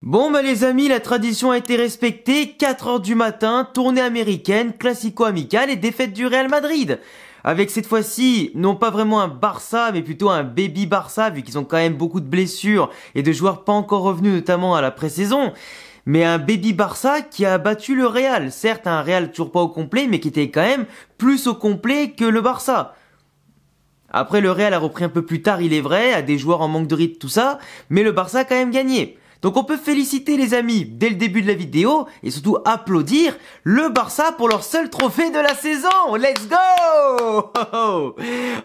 Bon bah les amis, la tradition a été respectée, 4 heures du matin, tournée américaine, classico amical et défaite du Real Madrid. Avec cette fois-ci, non pas vraiment un Barça, mais plutôt un baby Barça, vu qu'ils ont quand même beaucoup de blessures et de joueurs pas encore revenus, notamment à la pré-saison. Mais un baby Barça qui a battu le Real. Certes, un Real toujours pas au complet, mais qui était quand même plus au complet que le Barça. Après, le Real a repris un peu plus tard, il est vrai, a des joueurs en manque de rythme, tout ça, mais le Barça a quand même gagné. Donc on peut féliciter les amis dès le début de la vidéo et surtout applaudir le Barça pour leur seul trophée de la saison. Let's go!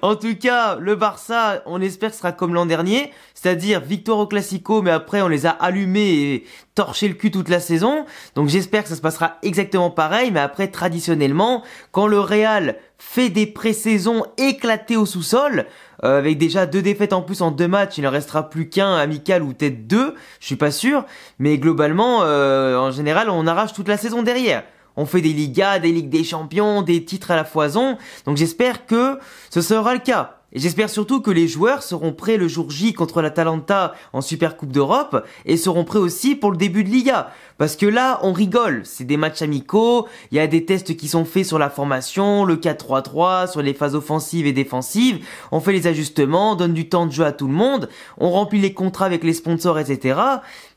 En tout cas, le Barça, on espère que ce sera comme l'an dernier, c'est-à-dire victoire au Classico, mais après on les a allumés et torché le cul toute la saison. Donc j'espère que ça se passera exactement pareil, mais après traditionnellement, quand le Real fait des pré-saisons éclatées au sous-sol, avec déjà 2 défaites en plus en 2 matchs, il ne restera plus qu'un amical ou peut-être 2, je suis pas sûr, mais globalement, en général, on arrache toute la saison derrière. On fait des Ligas, des Ligues des Champions, des titres à la foison, donc j'espère que ce sera le cas. Et j'espère surtout que les joueurs seront prêts le jour J contre l'Atalanta en Super Coupe d'Europe et seront prêts aussi pour le début de Liga. Parce que là, on rigole, c'est des matchs amicaux, il y a des tests qui sont faits sur la formation, le 4-3-3, sur les phases offensives et défensives, on fait les ajustements, on donne du temps de jeu à tout le monde, on remplit les contrats avec les sponsors, etc.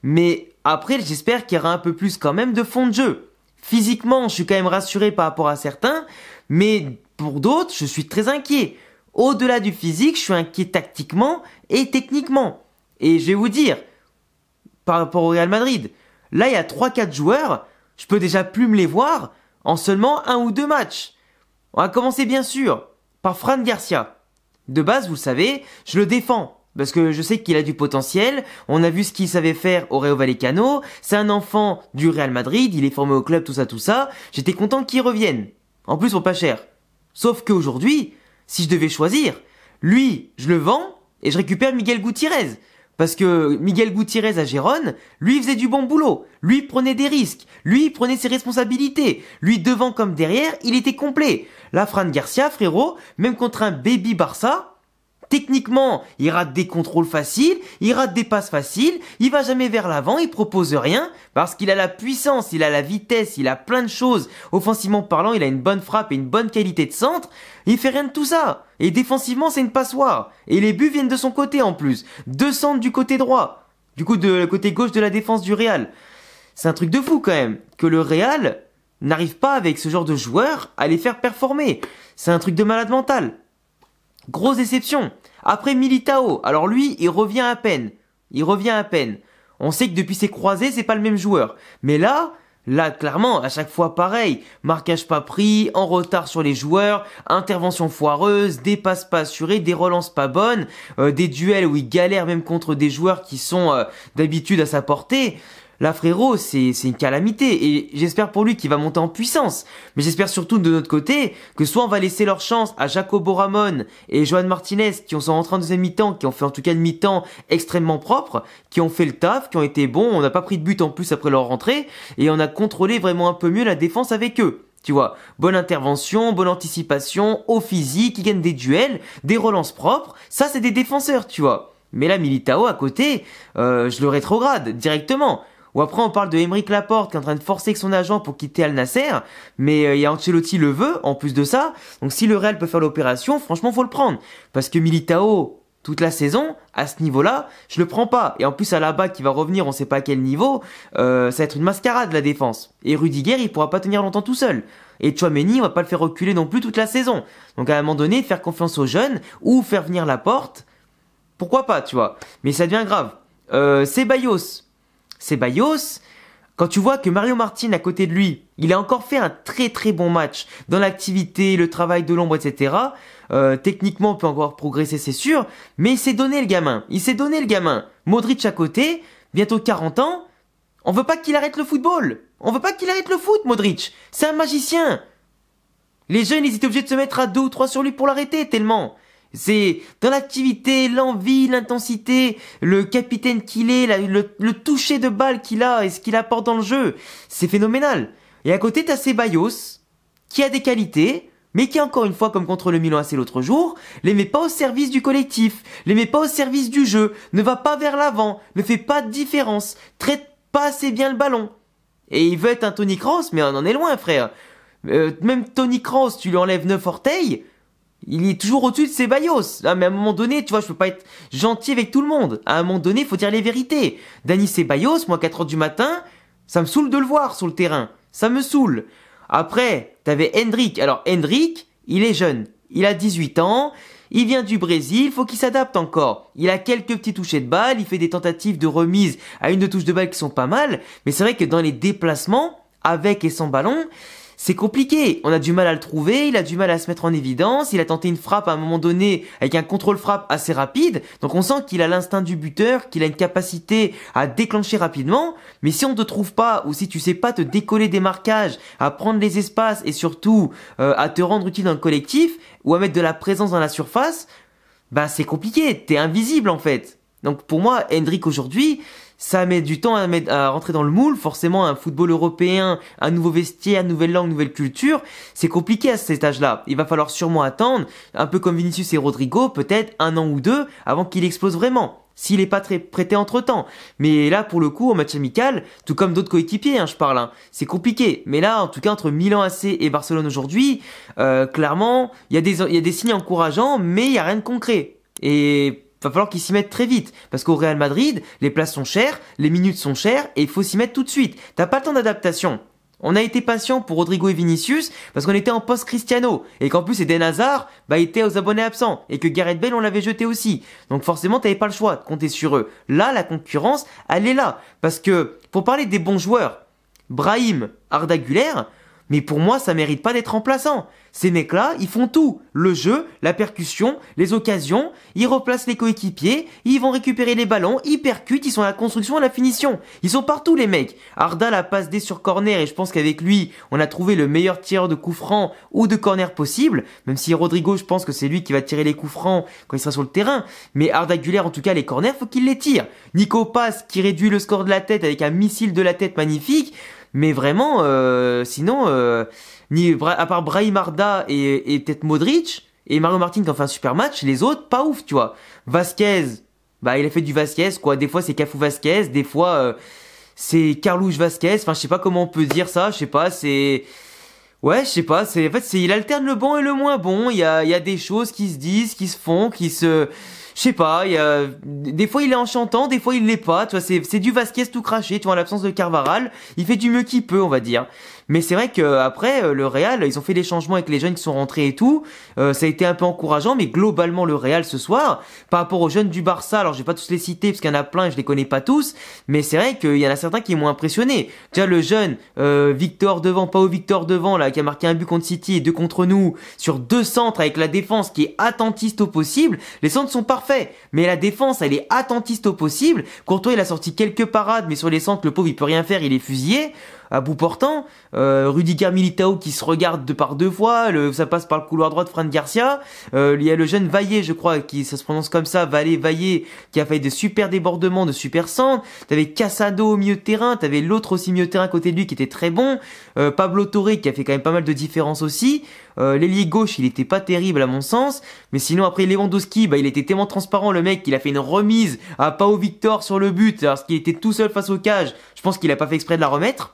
Mais après, j'espère qu'il y aura un peu plus quand même de fond de jeu. Physiquement, je suis quand même rassuré par rapport à certains, mais pour d'autres, je suis très inquiet. Au-delà du physique, je suis inquiet tactiquement et techniquement. Et je vais vous dire, par rapport au Real Madrid, là il y a 3-4 joueurs, je peux déjà plus me les voir en seulement 1 ou 2 matchs. On va commencer bien sûr par Fran Garcia. De base, vous le savez, je le défends. Parce que je sais qu'il a du potentiel, on a vu ce qu'il savait faire au Rayo Vallecano, c'est un enfant du Real Madrid, il est formé au club, tout ça, j'étais content qu'il revienne. En plus, pour pas cher. Sauf qu'aujourd'hui, si je devais choisir, lui, je le vends et je récupère Miguel Gutiérrez. Parce que Miguel Gutiérrez à Gérone, lui, il faisait du bon boulot. Lui, il prenait des risques. Lui, il prenait ses responsabilités. Lui, devant comme derrière, il était complet. Là, Fran Garcia, frérot, même contre un baby Barça, techniquement, il rate des contrôles faciles, il rate des passes faciles, il va jamais vers l'avant, il propose rien, parce qu'il a la puissance, il a la vitesse, il a plein de choses. Offensivement parlant, il a une bonne frappe et une bonne qualité de centre. Il fait rien de tout ça. Et défensivement, c'est une passoire. Et les buts viennent de son côté en plus. 2 centres du côté droit. Du coup, de côté gauche de la défense du Real. C'est un truc de fou quand même, que le Real n'arrive pas avec ce genre de joueurs à les faire performer. C'est un truc de malade mental. Grosse déception. Après Militao, alors lui, il revient à peine. On sait que depuis ses croisés, c'est pas le même joueur. Mais là, clairement, à chaque fois pareil. Marquage pas pris, en retard sur les joueurs, intervention foireuse, des passes pas assurées, des relances pas bonnes, des duels où il galère même contre des joueurs qui sont d'habitude à sa portée. Là, frérot, c'est une calamité et j'espère pour lui qu'il va monter en puissance. Mais j'espère surtout de notre côté que soit on va laisser leur chance à Jacobo Ramon et Joan Martinez qui sont rentrés en deuxième mi-temps, qui ont fait en tout cas une mi-temps extrêmement propre, qui ont fait le taf, qui ont été bons, on n'a pas pris de but en plus après leur rentrée et on a contrôlé vraiment un peu mieux la défense avec eux. Tu vois, bonne intervention, bonne anticipation, au physique, ils gagnent des duels, des relances propres, ça c'est des défenseurs, tu vois. Mais là, Militao à côté, je le rétrograde directement. Ou après on parle de Aymeric Laporte qui est en train de forcer avec son agent pour quitter Al Nasser, mais il y a Ancelotti le veut en plus de ça. Donc si le Real peut faire l'opération, franchement faut le prendre. Parce que Militao, toute la saison, à ce niveau-là, je le prends pas. Et en plus Alaba qui va revenir, on sait pas à quel niveau, ça va être une mascarade la défense. Et Rudiger il pourra pas tenir longtemps tout seul. Et Tchouaméni on va pas le faire reculer non plus toute la saison. Donc à un moment donné, faire confiance aux jeunes ou faire venir Laporte, pourquoi pas tu vois. Mais ça devient grave. Ceballos, quand tu vois que Mario Martin à côté de lui, il a encore fait un très très bon match dans l'activité, le travail de l'ombre, etc. Techniquement, on peut encore progresser, c'est sûr, mais il s'est donné le gamin. Modric à côté, bientôt 40 ans, on veut pas qu'il arrête le football. On veut pas qu'il arrête le foot, Modric. C'est un magicien. Les jeunes, ils étaient obligés de se mettre à 2 ou 3 sur lui pour l'arrêter, tellement. C'est dans l'activité, l'envie, l'intensité, le capitaine qu'il est, le toucher de balle qu'il a et ce qu'il apporte dans le jeu. C'est phénoménal. Et à côté, t'as Ceballos, qui a des qualités, mais qui encore une fois, comme contre le Milan AC l'autre jour, les met pas au service du collectif, les met pas au service du jeu, ne va pas vers l'avant, ne fait pas de différence, traite pas assez bien le ballon. Et il veut être un Tony Kroos, mais on en est loin, frère. Même Tony Kroos, tu lui enlèves 9 orteils, il est toujours au-dessus de Ceballos. Ah, mais à un moment donné, tu vois, je peux pas être gentil avec tout le monde. À un moment donné, il faut dire les vérités. Dani Ceballos, moi, 4h du matin, ça me saoule de le voir sur le terrain. Ça me saoule. Après, t'avais Hendrick. Alors, Hendrick, il est jeune. Il a 18 ans. Il vient du Brésil, faut qu'il s'adapte encore. Il a quelques petits touchés de balle, il fait des tentatives de remise à une de touches de balle qui sont pas mal. Mais c'est vrai que dans les déplacements, avec et sans ballon, c'est compliqué. On a du mal à le trouver, il a du mal à se mettre en évidence, il a tenté une frappe à un moment donné avec un contrôle frappe assez rapide. Donc on sent qu'il a l'instinct du buteur, qu'il a une capacité à déclencher rapidement. Mais si on te trouve pas, ou si tu sais pas te décoller des marquages, à prendre les espaces et surtout à te rendre utile dans le collectif, ou à mettre de la présence dans la surface, bah c'est compliqué, t'es invisible en fait. Donc pour moi, Hendrick aujourd'hui, ça met du temps à rentrer dans le moule. Forcément, un football européen, un nouveau vestiaire, une nouvelle langue, une nouvelle culture, c'est compliqué à cet âge-là. Il va falloir sûrement attendre, un peu comme Vinicius et Rodrigo, peut-être 1 an ou 2 avant qu'il explose vraiment. S'il est pas très prêté entre-temps. Mais là, pour le coup, au match amical, tout comme d'autres coéquipiers, je parle, c'est compliqué. Mais là, en tout cas, entre Milan AC et Barcelone aujourd'hui, clairement, il y a des signes encourageants, mais il y a rien de concret. Et va falloir qu'ils s'y mettent très vite. Parce qu'au Real Madrid, les places sont chères, les minutes sont chères, et il faut s'y mettre tout de suite. T'as pas le temps d'adaptation. On a été patient pour Rodrigo et Vinicius parce qu'on était en post-Cristiano et qu'en plus Eden Hazard était aux abonnés absents et que Gareth Bale on l'avait jeté aussi. Donc forcément t'avais pas le choix de compter sur eux. Là la concurrence elle est là parce que pour parler des bons joueurs, Brahim, Arda Güler, mais pour moi ça mérite pas d'être remplaçant. Ces mecs-là, ils font tout. Le jeu, la percussion, les occasions, ils replacent les coéquipiers, ils vont récupérer les ballons, ils percutent, ils sont à la construction, à la finition. Ils sont partout les mecs. Arda la passe D sur corner et je pense qu'avec lui, on a trouvé le meilleur tireur de coups francs ou de corner possible. Même si Rodrigo, je pense que c'est lui qui va tirer les coups francs quand il sera sur le terrain. Mais Arda Güler, en tout cas, les corners, faut qu'il les tire. Nico Paz qui réduit le score de la tête avec un missile de la tête magnifique. Mais vraiment, sinon, à part Brahim Arda et peut-être Modric et Mario Martin qui ont fait un super match, les autres, pas ouf, tu vois. Vasquez, il a fait du Vasquez, quoi. Des fois, c'est Cafu Vasquez, des fois, c'est Carlos Vasquez. Enfin, je sais pas comment on peut dire ça, je sais pas, c'est... Ouais, je sais pas, il alterne le bon et le moins bon. Il y a des choses qui se disent, qui se font, je sais pas, des fois il est enchantant, des fois il l'est pas, tu vois, c'est du Vasquez tout craché, tu vois, en l'absence de Carvajal, il fait du mieux qu'il peut, on va dire. Mais c'est vrai que après le Real, ils ont fait des changements avec les jeunes qui sont rentrés et tout, ça a été un peu encourageant, mais globalement le Real ce soir, par rapport aux jeunes du Barça, alors je vais pas tous les citer parce qu'il y en a plein et je les connais pas tous, mais c'est vrai qu'il y en a certains qui m'ont impressionné. Déjà le jeune Victor devant, Pau Victor devant là, qui a marqué un but contre City et 2 contre nous, sur 2 centres avec la défense qui est attentiste au possible, les centres sont parfaits, mais la défense elle est attentiste au possible. Courtois il a sorti quelques parades, mais sur les centres le pauvre il peut rien faire, il est fusillé à bout portant. Rudiger Militao qui se regarde par 2 fois, ça passe par le couloir droit de Fran Garcia. Il y a le jeune Vaillé, je crois, ça se prononce comme ça, Vaillé, qui a fait de super débordements, de super centres. T'avais Casado au milieu de terrain, t'avais l'autre aussi milieu de terrain à côté de lui qui était très bon. Pablo Torre qui a fait quand même pas mal de différence aussi. L'ailier gauche, il était pas terrible à mon sens, mais sinon après Lewandowski, il était tellement transparent le mec qu'il a fait une remise à Pau Victor sur le but, alors qu'il était tout seul face au cage. Je pense qu'il a pas fait exprès de la remettre.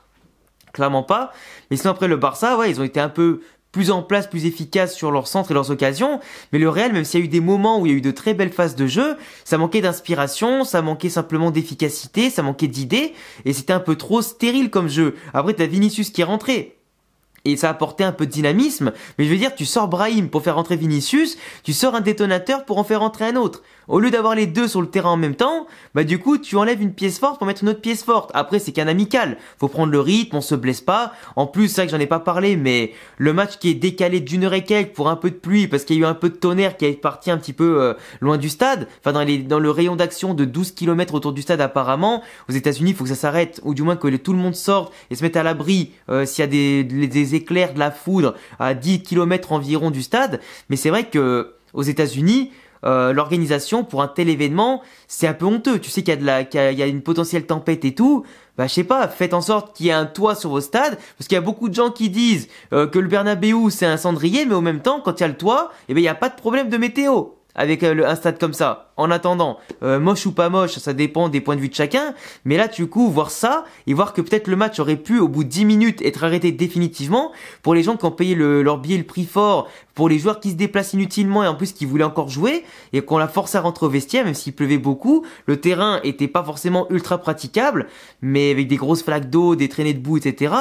Clairement pas. Mais sinon après le Barça, ils ont été un peu plus en place, plus efficaces sur leurs centres et leurs occasions. Mais le Real, même s'il y a eu des moments où il y a eu de très belles phases de jeu, ça manquait d'inspiration, ça manquait simplement d'efficacité, ça manquait d'idées, et c'était un peu trop stérile comme jeu. Après t'as Vinicius qui est rentré. Et ça a apporté un peu de dynamisme. Mais je veux dire, tu sors Brahim pour faire rentrer Vinicius, tu sors un détonateur pour en faire rentrer un autre. Au lieu d'avoir les deux sur le terrain en même temps, du coup, tu enlèves une pièce forte pour mettre une autre pièce forte. Après, c'est qu'un amical. Faut prendre le rythme, on se blesse pas. En plus, c'est vrai que j'en ai pas parlé, mais le match qui est décalé d'une heure et quelques pour un peu de pluie, parce qu'il y a eu un peu de tonnerre qui est parti un petit peu loin du stade. Enfin, dans le rayon d'action de 12 km autour du stade apparemment. Aux États-Unis, il faut que ça s'arrête, ou du moins que tout le monde sorte et se mette à l'abri s'il y a des éclairs, de la foudre à 10 km environ du stade. Mais c'est vrai que aux États-Unis, l'organisation pour un tel événement, c'est un peu honteux. Tu sais qu'il y a une potentielle tempête et tout. Je sais pas, faites en sorte qu'il y ait un toit sur vos stades, parce qu'il y a beaucoup de gens qui disent que le Bernabéu c'est un cendrier, mais au même temps, quand il y a le toit, il y a pas de problème de météo avec un stade comme ça. en attendant, moche ou pas moche, ça dépend des points de vue de chacun, mais là du coup voir ça et voir que peut-être le match aurait pu au bout de 10 minutes être arrêté définitivement, pour les gens qui ont payé leur billet le prix fort, pour les joueurs qui se déplacent inutilement et en plus qui voulaient encore jouer et qu'on la force à rentrer au vestiaire même s'il pleuvait beaucoup, le terrain était pas forcément ultra praticable, mais avec des grosses flaques d'eau, des traînées de boue, etc.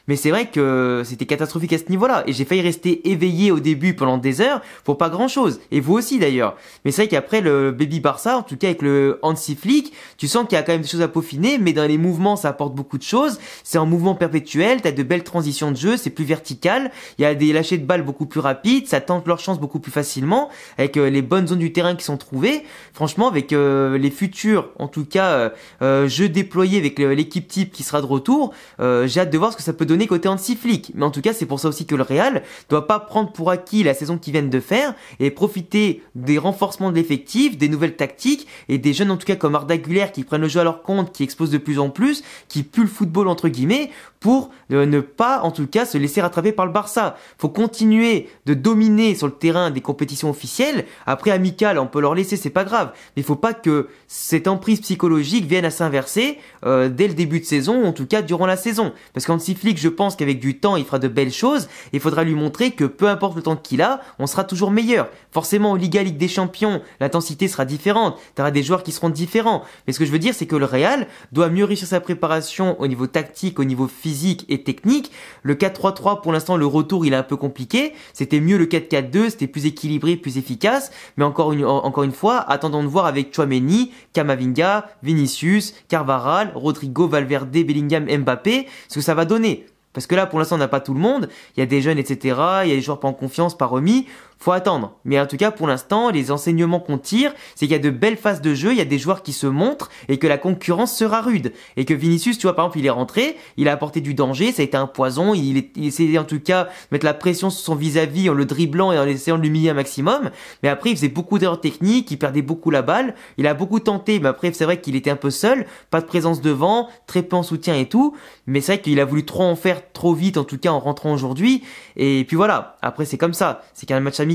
Mais c'est vrai que c'était catastrophique à ce niveau-là et j'ai failli rester éveillé au début pendant des heures pour pas grand-chose, et vous aussi d'ailleurs. Mais c'est vrai qu'après le Baby Barça, en tout cas avec le Hansi Flick, tu sens qu'il y a quand même des choses à peaufiner, mais dans les mouvements ça apporte beaucoup de choses, c'est en mouvement perpétuel, t'as de belles transitions de jeu, c'est plus vertical, il y a des lâchers de balles beaucoup plus rapides, ça tente leur chance beaucoup plus facilement, avec les bonnes zones du terrain qui sont trouvées. Franchement, avec les futurs, en tout cas, jeux déployés avec l'équipe type qui sera de retour, j'ai hâte de voir ce que ça peut donner côté Hansi Flick. Mais en tout cas, c'est pour ça aussi que le Real doit pas prendre pour acquis la saison qu'ils viennent de faire et profiter des renforcements de l'effectif, des nouvelles tactiques et des jeunes en tout cas comme Arda Güler qui prennent le jeu à leur compte, qui explosent de plus en plus, qui puent le football entre guillemets, pour ne pas en tout cas se laisser rattraper par le Barça. Faut continuer de dominer sur le terrain des compétitions officielles. Après amicales, on peut leur laisser, c'est pas grave. Mais il faut pas que cette emprise psychologique vienne à s'inverser dès le début de saison, ou en tout cas durant la saison. Parce qu'Hansi Flick, je pense qu'avec du temps, il fera de belles choses. Il faudra lui montrer que peu importe le temps qu'il a, on sera toujours meilleur. Forcément, en Ligue des Champions, l'intensité sera différente. T'auras des joueurs qui seront différents. Mais ce que je veux dire, c'est que le Real doit mieux réussir sa préparation au niveau tactique, au niveau physique et technique. Le 4-3-3, pour l'instant, le retour, il est un peu compliqué. C'était mieux le 4-4-2, c'était plus équilibré, plus efficace. Mais encore une fois, attendons de voir avec Tchouaméni, Camavinga, Vinicius, Carvajal, Rodrigo, Valverde, Bellingham, Mbappé, ce que ça va donner. Parce que là, pour l'instant, on n'a pas tout le monde. Il y a des jeunes, etc. Il y a des joueurs pas en confiance, pas remis. Faut attendre. Mais en tout cas, pour l'instant, les enseignements qu'on tire, c'est qu'il y a de belles phases de jeu, il y a des joueurs qui se montrent et que la concurrence sera rude. Et que Vinicius, tu vois, par exemple, il est rentré, il a apporté du danger, ça a été un poison, il essayait en tout cas de mettre la pression sur son vis-à-vis en le dribblant et en essayant de l'humilier un maximum. Mais après, il faisait beaucoup d'erreurs techniques, il perdait beaucoup la balle, il a beaucoup tenté, mais après, c'est vrai qu'il était un peu seul, pas de présence devant, très peu en soutien et tout. Mais c'est vrai qu'il a voulu trop en faire trop vite, en tout cas en rentrant aujourd'hui. Et puis voilà, après c'est comme ça, c'est qu'un match amical.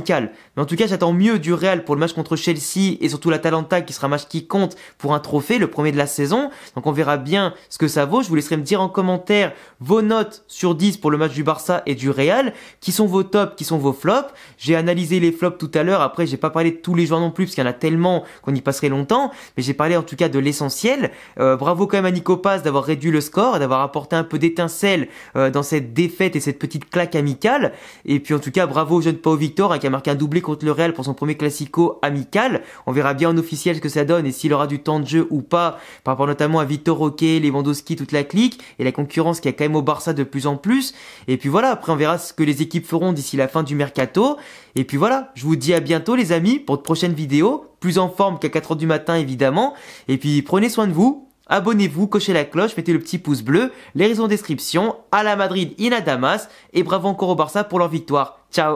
Mais en tout cas, j'attends mieux du Real pour le match contre Chelsea et surtout l'Atalanta qui sera un match qui compte pour un trophée, le premier de la saison. Donc on verra bien ce que ça vaut. Je vous laisserai me dire en commentaire vos notes sur 10 pour le match du Barça et du Real. Qui sont vos tops, qui sont vos flops. J'ai analysé les flops tout à l'heure. Après, j'ai pas parlé de tous les joueurs non plus parce qu'il y en a tellement qu'on y passerait longtemps. Mais j'ai parlé en tout cas de l'essentiel. Bravo quand même à Nico Paz d'avoir réduit le score et d'avoir apporté un peu d'étincelle dans cette défaite et cette petite claque amicale. Et puis en tout cas, bravo au jeune Pau Victor qui a marqué un doublé contre le Real pour son premier classico amical. On verra bien en officiel ce que ça donne et s'il aura du temps de jeu ou pas, par rapport notamment à Vitor Roque, Lewandowski, toute la clique et la concurrence qui a quand même au Barça de plus en plus. Et puis voilà, après on verra ce que les équipes feront d'ici la fin du mercato. Et puis voilà, je vous dis à bientôt les amis pour de prochaines vidéos, plus en forme qu'à 4h du matin évidemment. Et puis prenez soin de vous. Abonnez-vous, cochez la cloche, mettez le petit pouce bleu, les raisons en description, à la Madrid, in a Damas, et bravo encore au Barça pour leur victoire. Ciao!